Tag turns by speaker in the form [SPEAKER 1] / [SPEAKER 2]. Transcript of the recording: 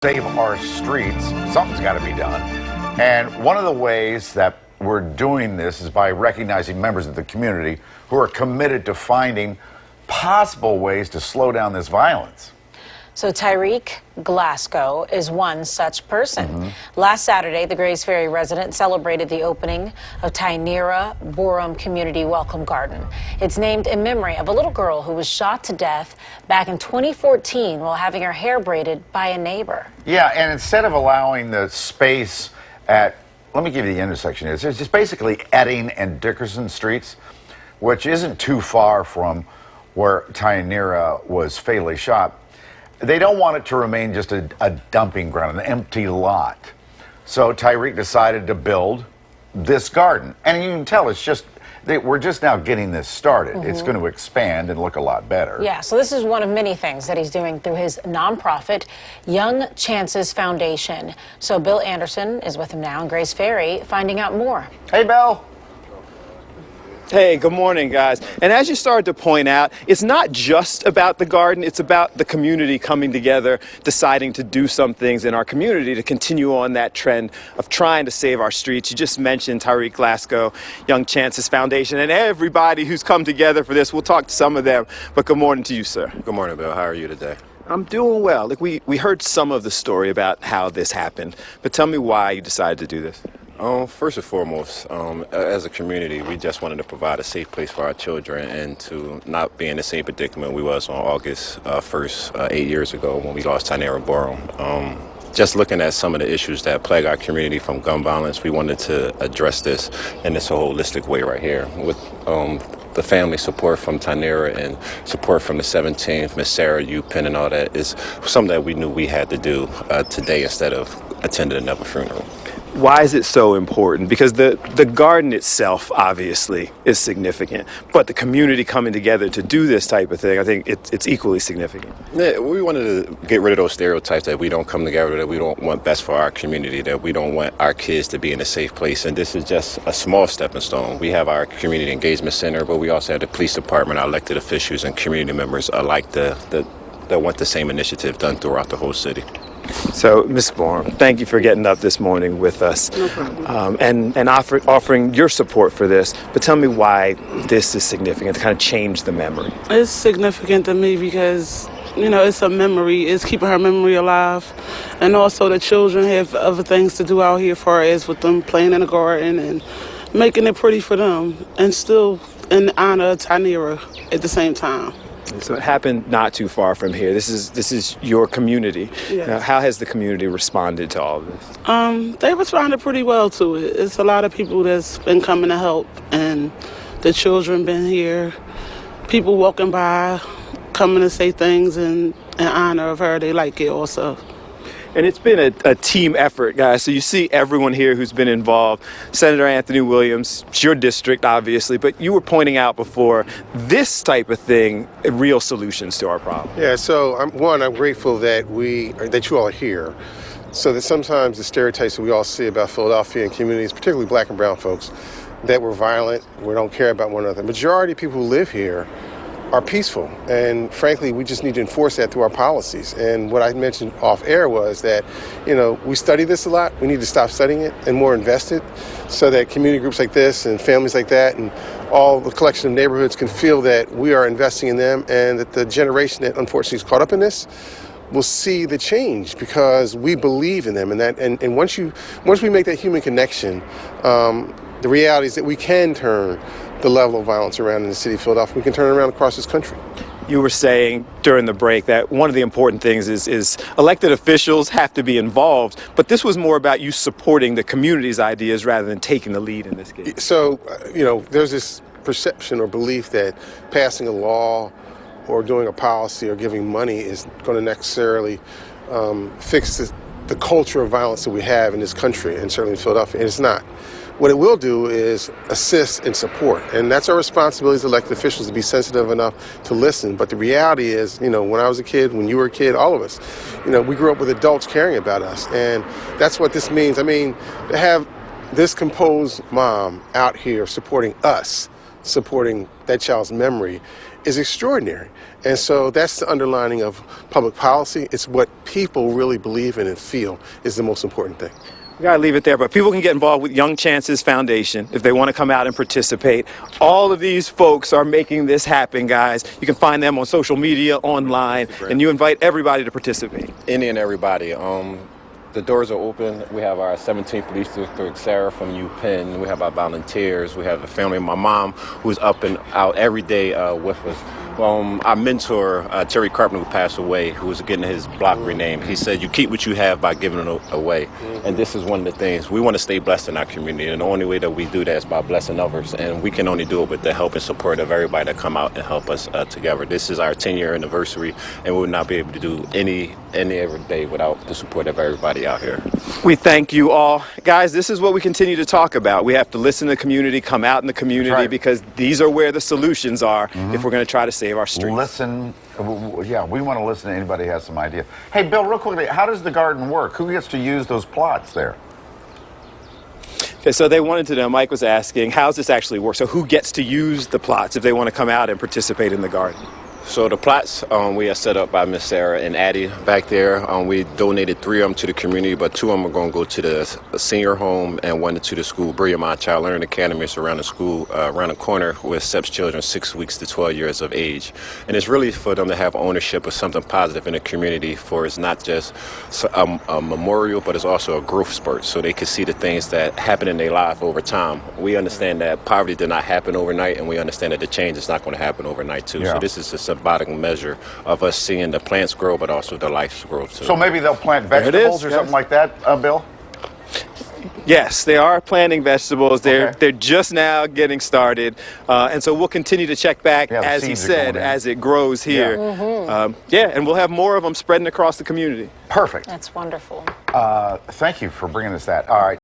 [SPEAKER 1] Save our streets. Something's got to be done. And one of the ways that we're doing this is by recognizing members of the community who are committed to finding possible ways to slow down this violence.
[SPEAKER 2] So Tynirah Glasgow is one such person. Last Saturday, the Grays Ferry resident celebrated the opening of Tynirah Borum Community Welcome Garden. It's named in memory of a little girl who was shot to death back in 2014 while having her hair braided by a neighbor.
[SPEAKER 1] Yeah, and instead of allowing the space at, let me give you the intersection here. It's just basically Edding and Dickerson Streets, which isn't too far from where Tynirah was fatally shot. They don't want it to remain just a dumping ground, an empty lot. So Tynirah decided to build this garden. And you can tell we're just now getting this started. It's going to expand and look a lot better.
[SPEAKER 2] Yeah, so this is one of many things that he's doing through his nonprofit, Young Chances Foundation. So Bill Anderson is with him now in Grays Ferry, finding out more.
[SPEAKER 1] Hey, Bill.
[SPEAKER 3] Hey, good morning, guys. And as you started to point out, it's not just about the garden, it's about the community coming together, deciding to do some things in our community to continue on that trend of trying to save our streets. You just mentioned Tynirah Glasgow, Young Chances Foundation, and everybody who's come together for this. We'll talk to some of them, but good morning to you, sir.
[SPEAKER 4] Good morning, Bill. How are you today?
[SPEAKER 3] I'm doing well. Look, we heard some of the story about how this happened, but tell me why you decided to do this.
[SPEAKER 4] First and foremost, as a community, we just wanted to provide a safe place for our children and to not be in the same predicament we was on August 1st, 8 years ago when we lost Tynirah Borum. Just looking at some of the issues that plague our community from gun violence, we wanted to address this in this holistic way right here with the family support from Tynirah and support from the 17th, Miss Sarah, Penn, and all that is something that we knew we had to do today instead of attending another funeral.
[SPEAKER 3] Why is it so important? Because the garden itself, obviously, is significant. But the community coming together to do this type of thing, I think it's equally significant.
[SPEAKER 4] Yeah, we wanted to get rid of those stereotypes that we don't come together, that we don't want best for our community, that we don't want our kids to be in a safe place. And this is just a small stepping stone. We have our community engagement center, but we also have the police department, our elected officials, and community members alike that want the same initiative done throughout the whole city.
[SPEAKER 3] So, Ms. Borum, thank you for getting up this morning with us.
[SPEAKER 5] No problem.
[SPEAKER 3] And offering your support for this. But tell me why this is significant to kind of change the memory.
[SPEAKER 5] It's significant to me because, it's a memory. It's keeping her memory alive. And also the children have other things to do out here far as with them playing in the garden and making it pretty for them. And still in honor of Tynirah at the same time.
[SPEAKER 3] So it happened not too far from here. This is your community.
[SPEAKER 5] Yes.
[SPEAKER 3] Now, how has the community responded to all of this?
[SPEAKER 5] They responded pretty well to it. It's a lot of people that's been coming to help, and the children been here. People walking by, coming to say things in honor of her. They like it also.
[SPEAKER 3] And it's been a team effort, guys. So you see everyone here who's been involved. Senator Anthony Williams, it's your district, obviously, but you were pointing out before this type of thing, real solutions to our problem.
[SPEAKER 6] Yeah, so I'm grateful that you all are here. So that sometimes the stereotypes that we all see about Philadelphia and communities, particularly black and brown folks, that we're violent, we don't care about one another. The majority of people who live here are peaceful, and frankly we just need to enforce that through our policies. And what I mentioned off air was that we study this a lot. We need to stop studying it and more invest it so that community groups like this and families like that and all the collection of neighborhoods can feel that we are investing in them, and that the generation that unfortunately is caught up in this will see the change because we believe in them. And once we make that human connection, the reality is that we can turn the level of violence around in the city of Philadelphia. We can turn it around across this country.
[SPEAKER 3] You were saying during the break that one of the important things is elected officials have to be involved, but this was more about you supporting the community's ideas rather than taking the lead in this case.
[SPEAKER 6] So, there's this perception or belief that passing a law or doing a policy or giving money is going to necessarily fix the culture of violence that we have in this country, and certainly in Philadelphia, and it's not. What it will do is assist and support, and that's our responsibility as elected officials, to be sensitive enough to listen. But the reality is, when I was a kid, when you were a kid, all of us, we grew up with adults caring about us, and that's what this means. I mean, to have this composed mom out here supporting us supporting that child's memory is extraordinary. And so that's the underlining of public policy. It's what people really believe in and feel is the most important thing.
[SPEAKER 3] We gotta leave it there, but people can get involved with Young Chances Foundation if they want to come out and participate. All of these folks are making this happen, guys. You can find them on social media, online, and you invite everybody to participate.
[SPEAKER 4] Any and everybody. The doors are open. We have our 17th Police District, Sarah from UPenn. We have our volunteers. We have the family of my mom who's up and out every day with us. Our mentor, Terry Carpenter, who passed away, who was getting his block renamed, he said, you keep what you have by giving it away. And this is one of the things. We want to stay blessed in our community, and the only way that we do that is by blessing others. And we can only do it with the help and support of everybody that come out and help us together. This is our 10-year anniversary, and we would not be able to do any other day without the support of everybody out here.
[SPEAKER 3] We thank you all. Guys, this is what we continue to talk about. We have to listen to the community, come out in the community,
[SPEAKER 1] right,
[SPEAKER 3] because these are where the solutions are if we're going to try to save our streets.
[SPEAKER 1] Listen, yeah, we want to listen to anybody who has some idea. Hey, Bill, real quickly, how does the garden work? Who gets to use those plots there?
[SPEAKER 3] Okay, so they wanted to know, Mike was asking, how does this actually work? So who gets to use the plots if they want to come out and participate in the garden?
[SPEAKER 4] So the plots we are set up by Miss Sarah and Addie back there. We donated 3 of them to the community, but 2 of them are going to go to the senior home and 1 to the school. Brigham Child Learning Academy is around the school, around the corner, where accepts children 6 weeks to 12 years of age. And it's really for them to have ownership of something positive in the community, for it's not just a memorial, but it's also a growth spurt, so they can see the things that happen in their life over time. We understand that poverty did not happen overnight, and we understand that the change is not going to happen overnight too.
[SPEAKER 1] Yeah.
[SPEAKER 4] So this is a symbolic measure of us seeing the plants grow, but also the life grow too.
[SPEAKER 1] So maybe they'll plant vegetables or something like that, Bill?
[SPEAKER 3] Yes, they are planting vegetables. They're
[SPEAKER 1] Okay.
[SPEAKER 3] just now getting started, and so we'll continue to check back,
[SPEAKER 1] Yeah, the
[SPEAKER 3] as he
[SPEAKER 1] seeds are
[SPEAKER 3] said,
[SPEAKER 1] going in.
[SPEAKER 3] as it grows here. And we'll have more of them spreading across the community.
[SPEAKER 1] Perfect.
[SPEAKER 2] That's wonderful.
[SPEAKER 1] Thank you for bringing us that. All right.